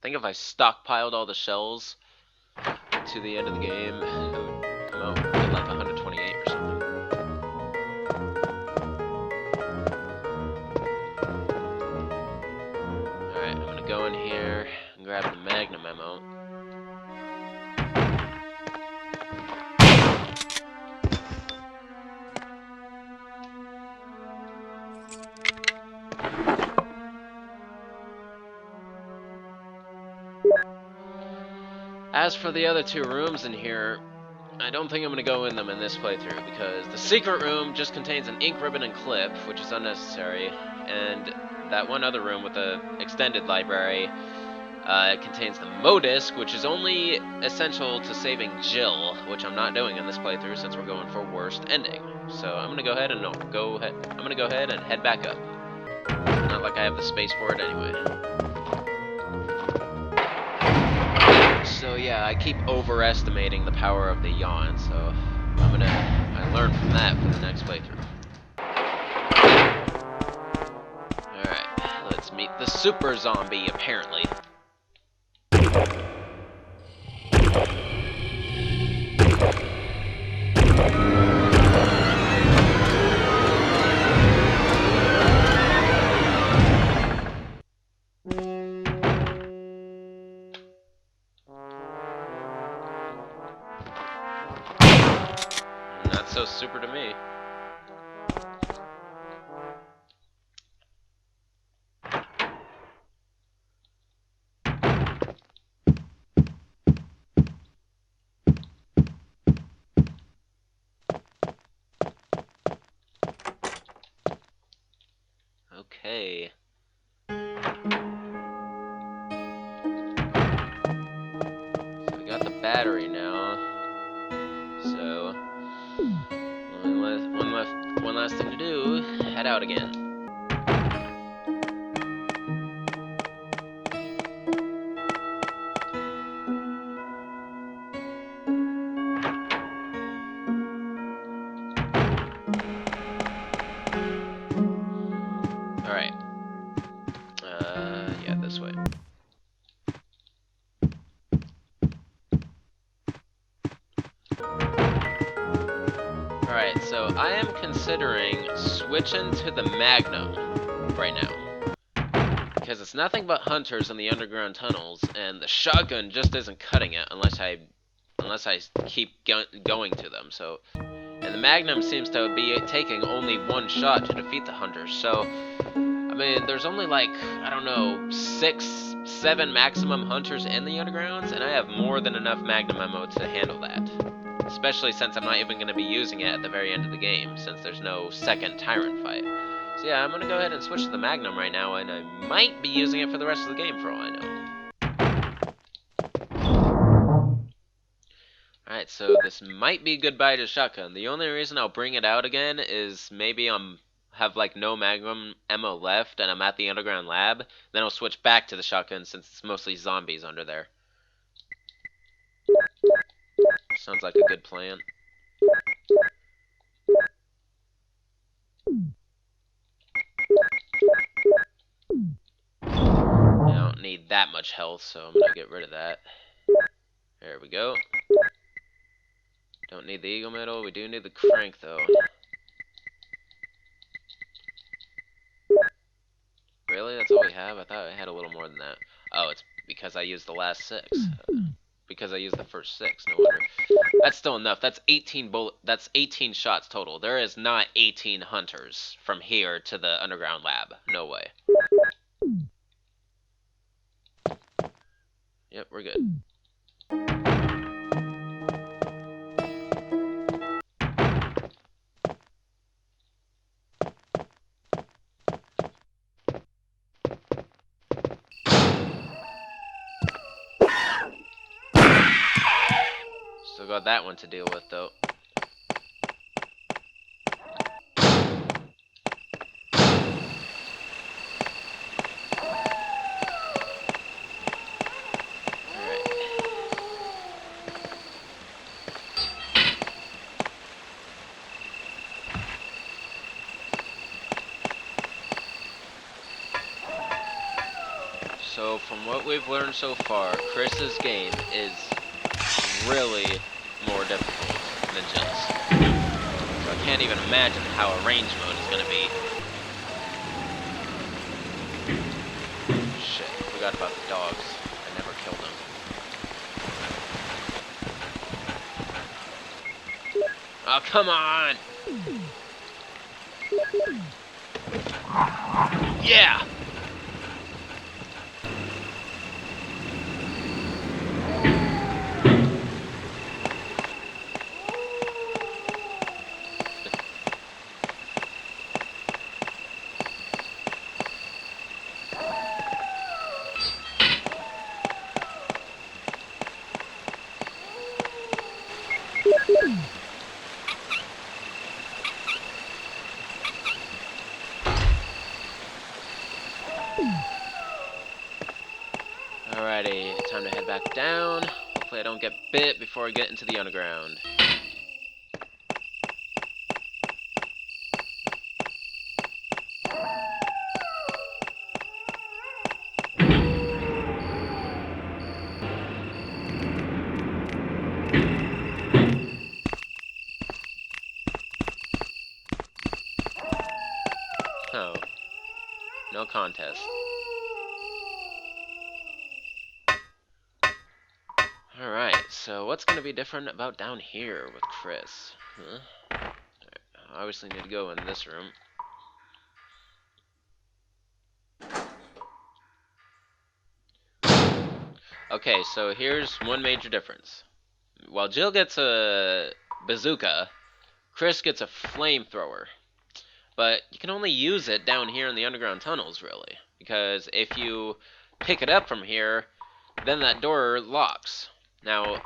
think if I stockpiled all the shells to the end of the game, it would come out with like 128 or something. Alright, I'm gonna go in here and grab the Magnum ammo. As for the other two rooms in here, I don't think I'm going to go in them in this playthrough, because the secret room just contains an ink ribbon and clip, which is unnecessary, and that one other room with the extended library contains the Modisc, which is only essential to saving Jill, which I'm not doing in this playthrough since we're going for worst ending. So I'm going to go ahead and head back up. Not like I have the space for it anyway. So yeah, I keep overestimating the power of the yawn, so I learned from that for the next playthrough. Alright, let's meet the super zombie, apparently. Not so super to me. Okay. So we got the battery now. So one last thing to do, head out again. Alright. Yeah, this way. Alright, so I am considering switching to the Magnum right now. Because it's nothing but hunters in the underground tunnels, and the shotgun just isn't cutting it unless I keep going to them. So, and the Magnum seems to be taking only one shot to defeat the hunters. So, I mean, there's only like, I don't know, 6, 7 maximum hunters in the undergrounds, and I have more than enough Magnum ammo to handle that. Especially since I'm not even going to be using it at the very end of the game, since there's no second tyrant fight. So yeah, I'm going to go ahead and switch to the Magnum right now, and I might be using it for the rest of the game for all I know. Alright, so this might be goodbye to shotgun. The only reason I'll bring it out again is maybe have like no Magnum ammo left and I'm at the underground lab. Then I'll switch back to the shotgun since it's mostly zombies under there. Sounds like a good plan. I don't need that much health, so I'm gonna get rid of that. There we go. Don't need the Eagle Medal. We do need the crank, though. Really? That's all we have? I thought I had a little more than that. Oh, it's because I used the last 6. Because I used the first 6, no wonder. That's still enough. That's 18 shots total. There is not 18 hunters from here to the underground lab. No way. Yep, we're good. Still got that one to deal with, though. So from what we've learned so far, Chris's game is really more difficult than Jill's. So I can't even imagine how a range mode is going to be. Shit, forgot about the dogs. I never killed them. Oh, come on! Yeah! Alrighty, time to head back down. Hopefully I don't get bit before I get into the underground. Oh. No contest. Alright, so what's going to be different about down here with Chris? Huh? Right, I obviously need to go in this room. Okay, so here's one major difference. While Jill gets a bazooka, Chris gets a flamethrower. But you can only use it down here in the underground tunnels, really. Because if you pick it up from here, then that door locks. Now,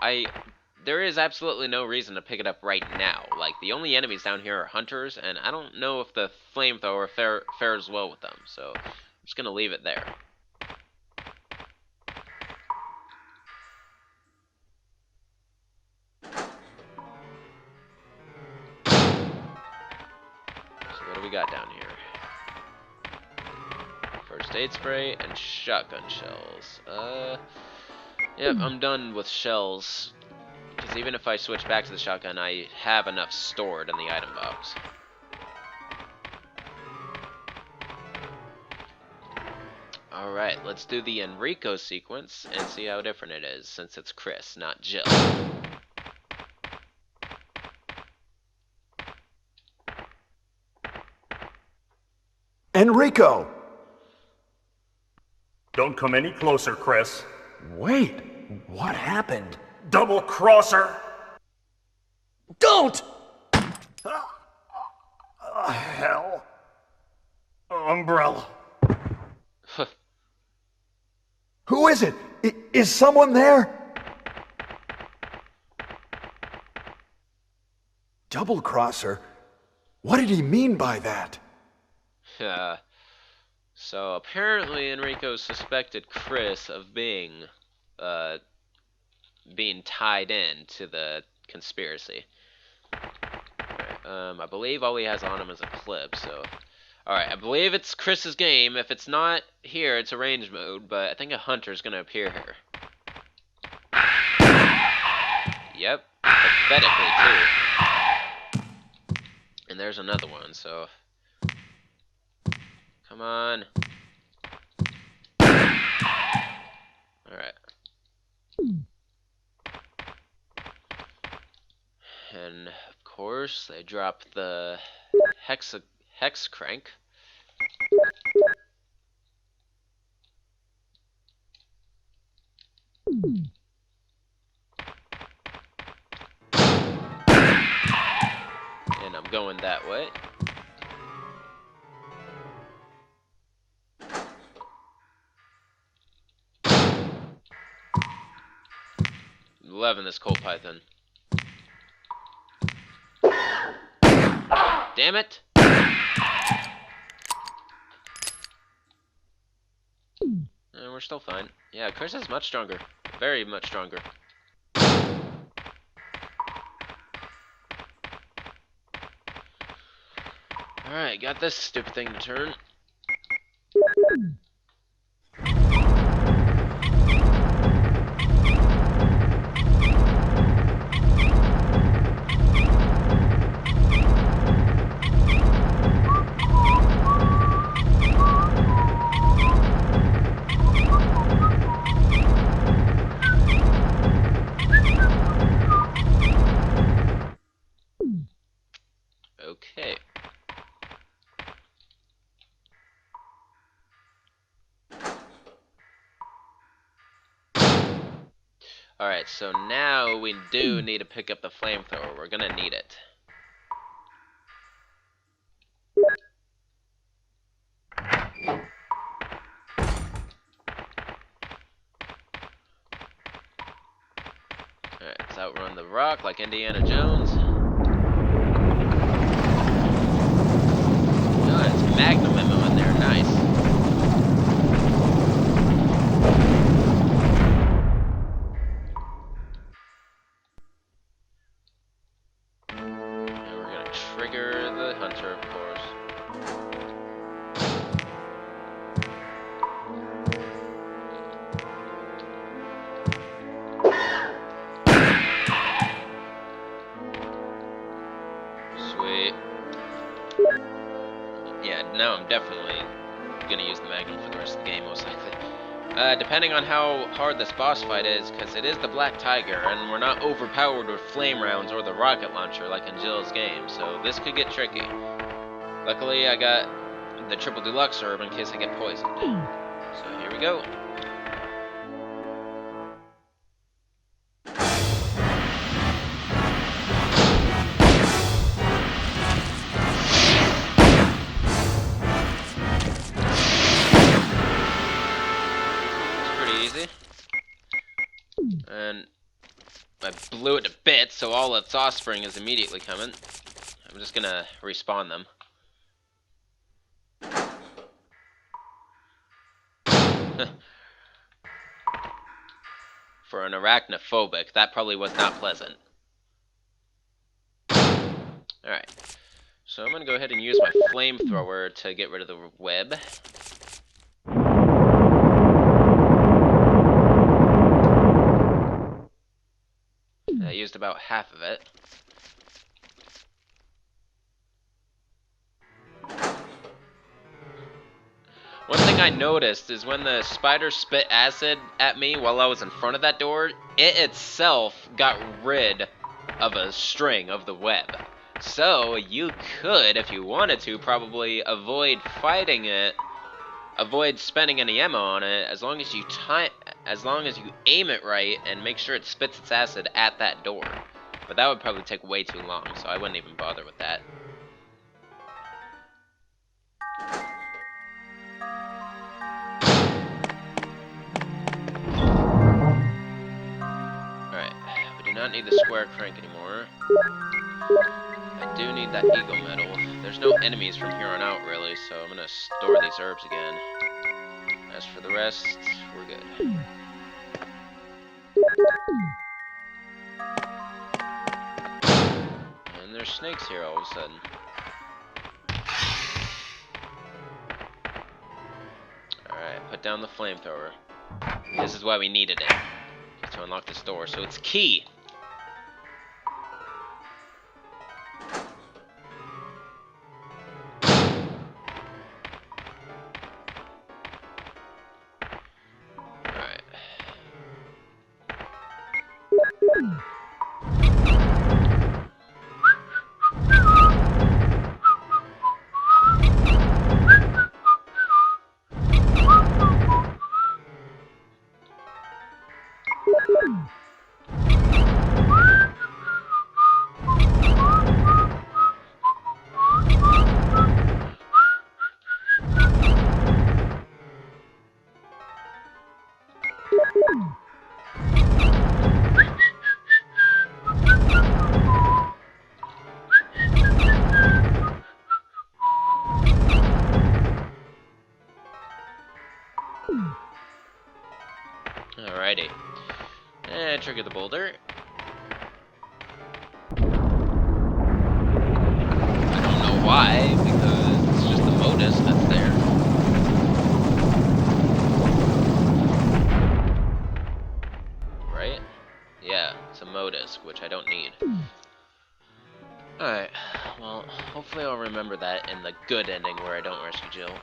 there is absolutely no reason to pick it up right now. Like, the only enemies down here are hunters, and I don't know if the flamethrower fares well with them. So, I'm just going to leave it there. So, what do we got down here? First aid spray and shotgun shells. Yep, I'm done with shells. Because even if I switch back to the shotgun, I have enough stored in the item box. Alright, let's do the Enrico sequence and see how different it is, since it's Chris, not Jill. Enrico! Don't come any closer, Chris. Wait, what happened? Double crosser! Don't! Hell. Umbrella. Who is it? Is someone there? Double crosser? What did he mean by that? So apparently Enrico suspected Chris of being tied in to the conspiracy. Alright, I believe all he has on him is a clip, so... Alright, I believe it's Chris's game. If it's not here, it's a range mode, but I think a hunter's gonna appear here. Yep, pathetically too. And there's another one, so... Come on. Alright. And, of course, they drop the hex crank. And I'm going that way. Loving this colt python. Damn it! And we're still fine. Yeah, Chris is much stronger. Very much stronger. Alright, got this stupid thing to turn. Alright, so now we do need to pick up the flamethrower. We're gonna need it. Alright, let's outrun the rock like Indiana Jones. Oh, it's Magnum ammo in there, nice. And we're gonna trigger the hunter, of course. Sweet. Yeah, now I'm definitely gonna use the Magnum for the rest of the game, most likely. Depending on how hard this boss fight is, because it is the Black Tiger, and we're not overpowered with flame rounds or the rocket launcher like in Jill's game, so this could get tricky. Luckily, I got the triple deluxe herb in case I get poisoned. So here we go. Easy. And I blew it to bits, so all its offspring is immediately coming. I'm just gonna respawn them. For an arachnophobic, that probably was not pleasant. Alright. So I'm gonna go ahead and use my flamethrower to get rid of the web. I used about half of it. One thing I noticed is when the spider spit acid at me while I was in front of that door, it itself got rid of a string of the web. So you could, if you wanted to, probably avoid fighting it, avoid spending any ammo on it, as long as you aim it right and make sure it spits its acid at that door. But that would probably take way too long, so I wouldn't even bother with that. Alright, we do not need the square crank anymore. I do need that eagle medal. There's no enemies from here on out, really, so I'm gonna store these herbs again. As for the rest, we're good. And there's snakes here all of a sudden. Alright, put down the flamethrower. This is why we needed it. To unlock this door, so it's key! Alright. Alrighty. And trigger the boulder. I don't know why, because it's just the modus that's there. Right? Yeah, it's a modus, which I don't need. Alright, well, hopefully I'll remember that in the good ending where I don't rescue Jill.